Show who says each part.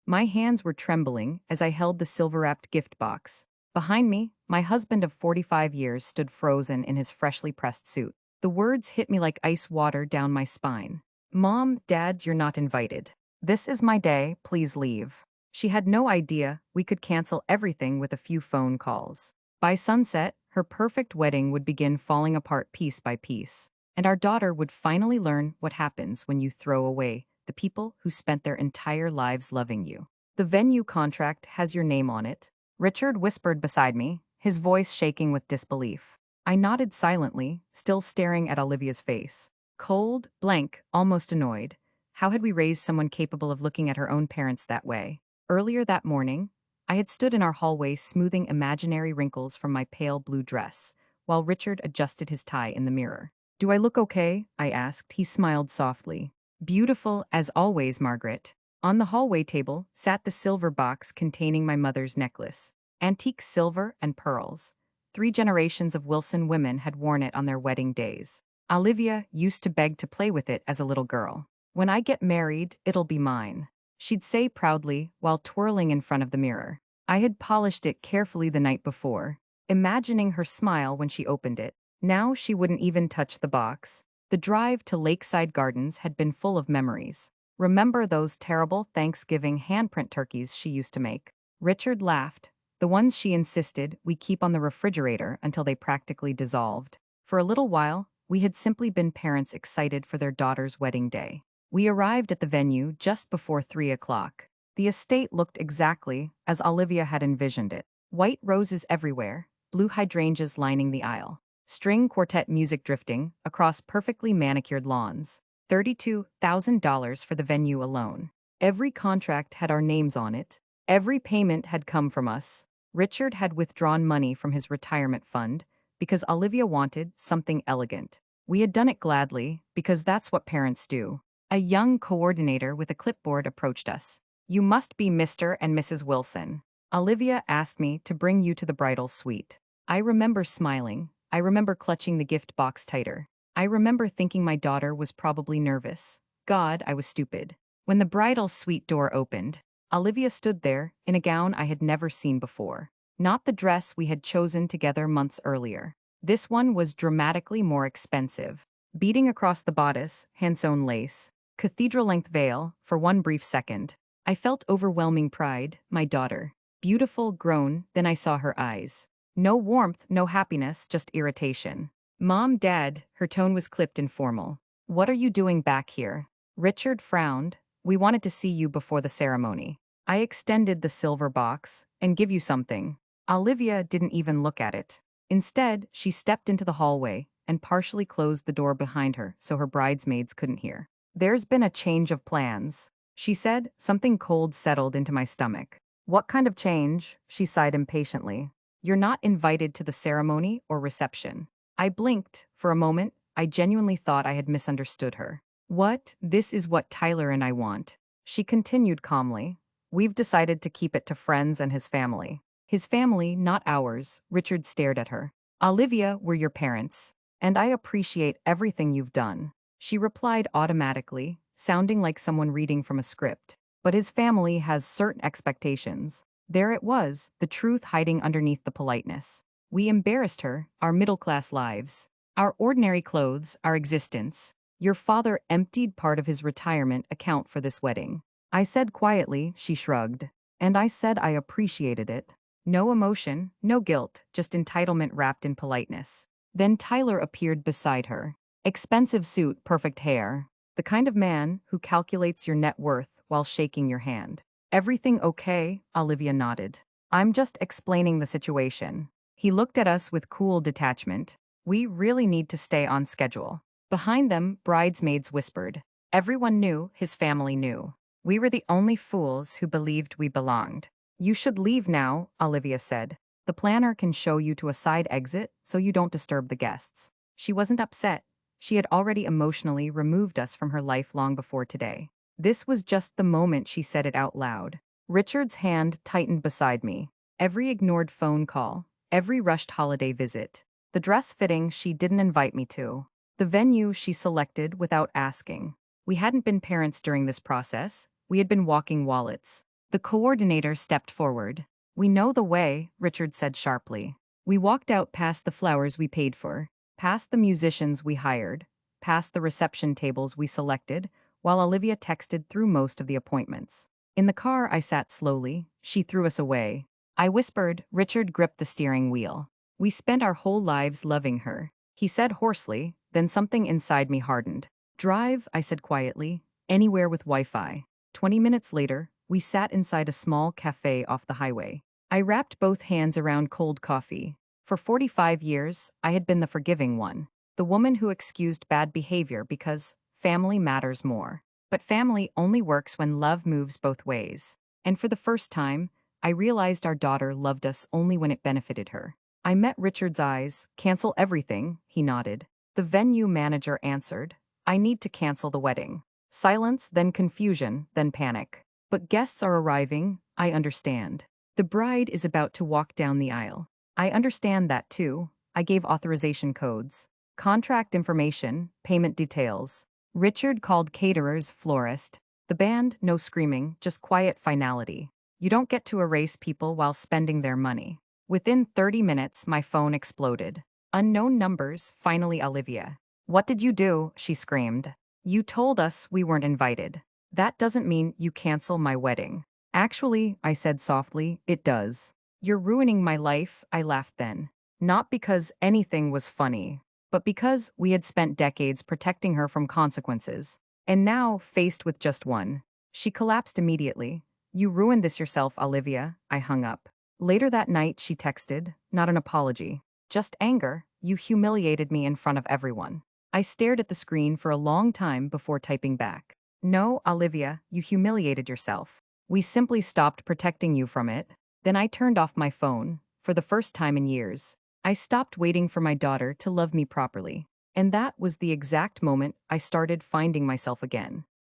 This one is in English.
Speaker 1: My hands were trembling as I held the silver-wrapped gift box. Behind me, my husband of 45 years stood frozen in his freshly pressed suit. The words hit me like ice water down my spine. Mom, Dad, you're not invited. This is my day, please leave. She had no idea we could cancel everything with a few phone calls. By sunset, her perfect wedding would begin falling apart piece by piece, and our daughter would finally learn what happens when you throw away the people who spent their entire lives loving you. The venue contract has your name on it. Richard whispered beside me, his voice shaking with disbelief. I nodded silently, still staring at Olivia's face. Cold, blank, almost annoyed. How had we raised someone capable of looking at her own parents that way? Earlier that morning, I had stood in our hallway smoothing imaginary wrinkles from my pale blue dress, while Richard adjusted his tie in the mirror. Do I look okay? I asked. He smiled softly. Beautiful as always, Margaret. On the hallway table sat the silver box containing my mother's necklace. Antique silver and pearls. 3 generations of Wilson women had worn it on their wedding days. Olivia used to beg to play with it as a little girl. When I get married, it'll be mine, she'd say proudly while twirling in front of the mirror. I had polished it carefully the night before, imagining her smile when she opened it. Now she wouldn't even touch the box. The drive to Lakeside Gardens had been full of memories. Remember those terrible Thanksgiving handprint turkeys she used to make? Richard laughed. The ones she insisted we keep on the refrigerator until they practically dissolved. For a little while, we had simply been parents excited for their daughter's wedding day. We arrived at the venue just before 3 o'clock. The estate looked exactly as Olivia had envisioned it. White roses everywhere, blue hydrangeas lining the aisle. String quartet music drifting across perfectly manicured lawns. $32,000 for the venue alone. Every contract had our names on it. Every payment had come from us. Richard had withdrawn money from his retirement fund because Olivia wanted something elegant. We had done it gladly because that's what parents do. A young coordinator with a clipboard approached us. You must be Mr. and Mrs. Wilson. Olivia asked me to bring you to the bridal suite. I remember smiling. I remember clutching the gift box tighter. I remember thinking my daughter was probably nervous. God, I was stupid. When the bridal suite door opened, Olivia stood there in a gown I had never seen before. Not the dress we had chosen together months earlier. This one was dramatically more expensive. Beading across the bodice, hand-sewn lace, cathedral-length veil, for one brief second. I felt overwhelming pride, my daughter. Beautiful, grown, then I saw her eyes. No warmth, no happiness, just irritation. Mom, Dad, her tone was clipped and formal. What are you doing back here? Richard frowned. We wanted to see you before the ceremony. I extended the silver box and give you something. Olivia didn't even look at it. Instead, she stepped into the hallway and partially closed the door behind her so her bridesmaids couldn't hear. There's been a change of plans, she said. Something cold settled into my stomach. What kind of change? She sighed impatiently. You're not invited to the ceremony or reception. I blinked. For a moment, I genuinely thought I had misunderstood her. What? This is what Tyler and I want. She continued calmly. We've decided to keep it to friends and his family. His family, not ours. Richard stared at her. Olivia, we're your parents, and I appreciate everything you've done. She replied automatically, sounding like someone reading from a script. But his family has certain expectations. There it was, the truth hiding underneath the politeness. We embarrassed her, our middle-class lives, our ordinary clothes, our existence. Your father emptied part of his retirement account for this wedding. I said quietly. She shrugged. And I said I appreciated it. No emotion, no guilt, just entitlement wrapped in politeness. Then Tyler appeared beside her. Expensive suit, perfect hair. The kind of man who calculates your net worth while shaking your hand. Everything okay? Olivia nodded. I'm just explaining the situation. He looked at us with cool detachment. We really need to stay on schedule. Behind them, bridesmaids whispered. Everyone knew, his family knew. We were the only fools who believed we belonged. You should leave now, Olivia said. The planner can show you to a side exit so you don't disturb the guests. She wasn't upset. She had already emotionally removed us from her life long before today. This was just the moment she said it out loud. Richard's hand tightened beside me. Every ignored phone call, every rushed holiday visit, the dress fitting she didn't invite me to, the venue she selected without asking. We hadn't been parents during this process. We had been walking wallets. The coordinator stepped forward. We know the way, Richard said sharply. We walked out past the flowers we paid for, past the musicians we hired, past the reception tables we selected, while Olivia texted through most of the appointments. In the car, I sat slowly. She threw us away. I whispered. Richard gripped the steering wheel. We spent our whole lives loving her. He said hoarsely, then something inside me hardened. Drive, I said quietly, anywhere with Wi-Fi. 20 minutes later, we sat inside a small cafe off the highway. I wrapped both hands around cold coffee. For 45 years, I had been the forgiving one, the woman who excused bad behavior because family matters more. But family only works when love moves both ways. And for the first time, I realized our daughter loved us only when it benefited her. I met Richard's eyes. Cancel everything, he nodded. The venue manager answered. I need to cancel the wedding. Silence, then confusion, then panic. But guests are arriving, I understand. The bride is about to walk down the aisle. I understand that too. I gave authorization codes, contract information, payment details. Richard called caterers, florist. The band, no screaming, just quiet finality. You don't get to erase people while spending their money. Within 30 minutes, my phone exploded. Unknown numbers, finally Olivia. What did you do? She screamed. You told us we weren't invited. That doesn't mean you cancel my wedding. Actually, I said softly, it does. You're ruining my life, I laughed then. Not because anything was funny, but because we had spent decades protecting her from consequences. And now, faced with just one, she collapsed immediately. You ruined this yourself, Olivia, I hung up. Later that night, she texted, not an apology, just anger. You humiliated me in front of everyone. I stared at the screen for a long time before typing back. No, Olivia, you humiliated yourself. We simply stopped protecting you from it. Then I turned off my phone, for the first time in years. I stopped waiting for my daughter to love me properly. And that was the exact moment I started finding myself again.